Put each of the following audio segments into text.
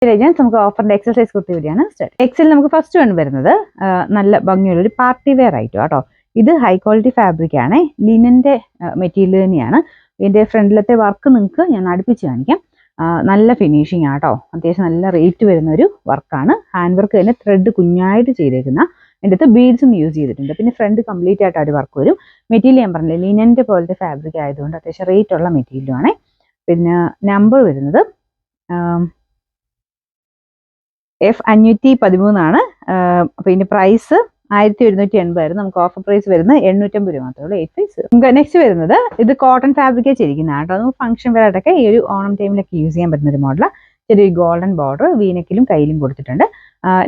നമുക്ക് ഓഫറിന്റെ എക്സസൈസ് കുർത്തി വരികയാണ് സ്റ്റാർട്ട്. എക്സിൽ നമുക്ക് ഫസ്റ്റ് വൺ വരുന്നത് നല്ല ഭംഗിയുള്ള ഒരു പാർട്ടി വെയർ ഐറ്റം കേട്ടോ. ഇത് ഹൈ ക്വാളിറ്റി ഫാബ്രിക് ആണ്, ലിനന്റെ മെറ്റീരിയൽ തന്നെയാണ്. ഇതിന്റെ ഫ്രണ്ടിലത്തെ വർക്ക് നിങ്ങൾക്ക് ഞാൻ അടുപ്പിച്ച് കാണിക്കാം. നല്ല ഫിനിഷിങ് ആട്ടോ, അത്യാവശ്യം നല്ല റേറ്റ് വരുന്ന ഒരു വർക്കാണ്. ഹാൻഡ് വർക്ക് തന്നെ ത്രെഡ് കുഞ്ഞായിട്ട് ചെയ്തേക്കുന്ന, എൻ്റെ അടുത്ത് ബീഡ്സും യൂസ് ചെയ്തിട്ടുണ്ട്. പിന്നെ ഫ്രണ്ട് കംപ്ലീറ്റ് ആയിട്ട് ഒരു വർക്ക് വരും. മെറ്റീരിയൽ ഞാൻ പറഞ്ഞില്ലേ ലിനന്റെ പോലത്തെ ഫാബ്രിക് ആയതുകൊണ്ട് അത്യാവശ്യം റേറ്റ് ഉള്ള മെറ്റീരിയലുമാണ്. പിന്നെ നമ്പർ വരുന്നത് F513 അപ്പോൾ ഇതിന്റെ പ്രൈസ് 1180 ആയിരുന്നു. നമുക്ക് ഓഫർ പ്രൈസ് വരുന്നത് 850 രൂപ മാത്രമേ ഉള്ളൂ. 850. നെക്സ്റ്റ് വരുന്നത് ഇത് കോട്ടൺ ഫാബ്രിക്കേ ചെയ്തിരിക്കുന്നതാണ് കേട്ടോ. നമുക്ക് ഫംഗ്ഷൻ വെയറായിട്ടൊക്കെ ഈ ഒരു ഓണം ടൈമിലൊക്കെ യൂസ് ചെയ്യാൻ പറ്റുന്ന ഒരു മോഡലാണ്. ചെറിയൊരു ഗോൾഡൻ ബോർഡർ വീനക്കിലും കയ്യിലും കൊടുത്തിട്ടുണ്ട്.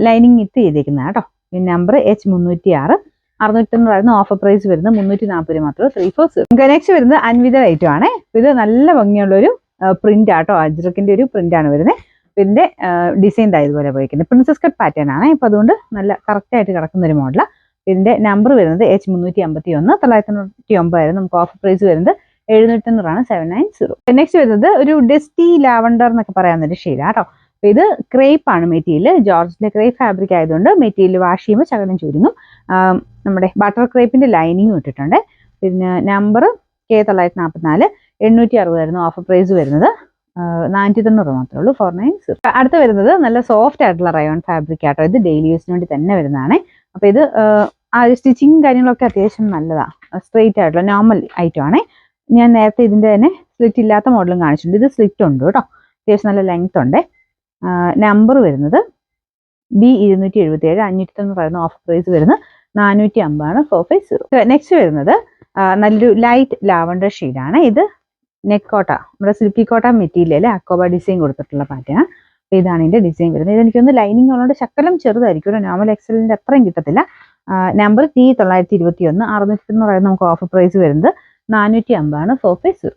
ലൈനിങ് ഇട്ട് ചെയ്തേക്കുന്നതാണ് കേട്ടോ. പിന്നെ നമ്പർ H306, 690 ആയിരുന്നു. ഓഫർ പ്രൈസ് വരുന്നത് 340 രൂപ മാത്രമേ 340. നെക്സ്റ്റ് വരുന്നത് അൻവിത ഐറ്റം ആണ്. ഇത് നല്ല ഭംഗിയുള്ളൊരു പ്രിന്റ് ആട്ടോ, അജ്രക്കിന്റെ ഒരു പ്രിന്റ് ആണ് വരുന്നത്. ഇതിന്റെ ഡിസൈൻ ഇതുപോലെ പോയിരിക്കുന്നത് പ്രിൻസസ് കട്ട് പാറ്റേൺ ആണ്. ഇപ്പൊ അതുകൊണ്ട് നല്ല കറക്റ്റ് ആയിട്ട് കിടക്കുന്ന ഒരു മോഡലാണ്. ഇതിന്റെ നമ്പർ വരുന്നത് H351, 999 ആയിരുന്നു. നമുക്ക് ഓഫർ പ്രൈസ് വരുന്നത് 790 ആണ്, 790. നെക്സ്റ്റ് വരുന്നത് ഒരു ഡസ്റ്റി ലാവണ്ടർ എന്നൊക്കെ പറയാവുന്ന ഒരു ഷെയ്ഡ് ആട്ടോ. അപ്പൊ ഇത് ക്രേപ്പ് ആണ് മെറ്റീരിയൽ. ജോർജിലെ ക്രേപ്പ് ഫാബ്രിക് ആയതുകൊണ്ട് മെറ്റീരിയൽ വാഷ് ചെയ്യുമ്പോൾ ശകലം ചുരുങ്ങും. നമ്മുടെ ബട്ടർ ക്രേപ്പിന്റെ ലൈനിങ്ങും ഇട്ടിട്ടുണ്ട്. പിന്നെ നമ്പർ K944, 860 ആയിരുന്നു. ഓഫർ പ്രൈസ് വരുന്നത് 490 മാത്രമേ ഉള്ളൂ, 490. അടുത്ത് വരുന്നത് നല്ല സോഫ്റ്റ് ആയിട്ടുള്ള റയോൺ ഫാബ്രിക് ആട്ടോ. ഇത് ഡെയിലി യൂസിന് വേണ്ടി തന്നെ വരുന്നതാണ്. അപ്പൊ ഇത് സ്റ്റിച്ചിങ് കാര്യങ്ങളൊക്കെ അത്യാവശ്യം നല്ലതാണ്. സ്ട്രെയിറ്റ് ആയിട്ടുള്ള നോർമൽ ഐറ്റം ആണ്. ഞാൻ നേരത്തെ ഇതിന്റെ തന്നെ സ്ലിറ്റ് ഇല്ലാത്ത മോഡലും കാണിച്ചിട്ടുണ്ട്. ഇത് സ്ലിറ്റ് ഉണ്ട് കേട്ടോ, അത്യാവശ്യം നല്ല ലെങ്ത് ഉണ്ട്. നമ്പർ വരുന്നത് B277, 590 ആയിരുന്നു. ഓഫർ പ്രൈസ് വരുന്നത് 450 ആണ്, 450. നെക്സ്റ്റ് വരുന്നത് നല്ലൊരു ലൈറ്റ് ലാവണ്ടർ ഷെയ്ഡാണ്. ഇത് നെക്ക് കോട്ട, നമ്മുടെ സിൽക്കി കോട്ട മെറ്റീരിയൽ അക്കോബ ഡിസൈൻ കൊടുത്തിട്ടുള്ള പാറ്റേൺ. അപ്പോൾ ഇതാണ് ഇതിന്റെ ഡിസൈൻ വരുന്നത്. ഇതെനിക്കൊന്ന് ലൈനിങ് ഉള്ളതുകൊണ്ട് ശക്കലം ചെറുതായിരിക്കും, നോർമൽ എക്സലിന്റെ അത്രയും കിട്ടത്തില്ല. നമ്പർ T921, 690 ആയിരുന്നു. നമുക്ക് ഓഫർ പ്രൈസ് വരുന്നത് 450 ആണ്, 450.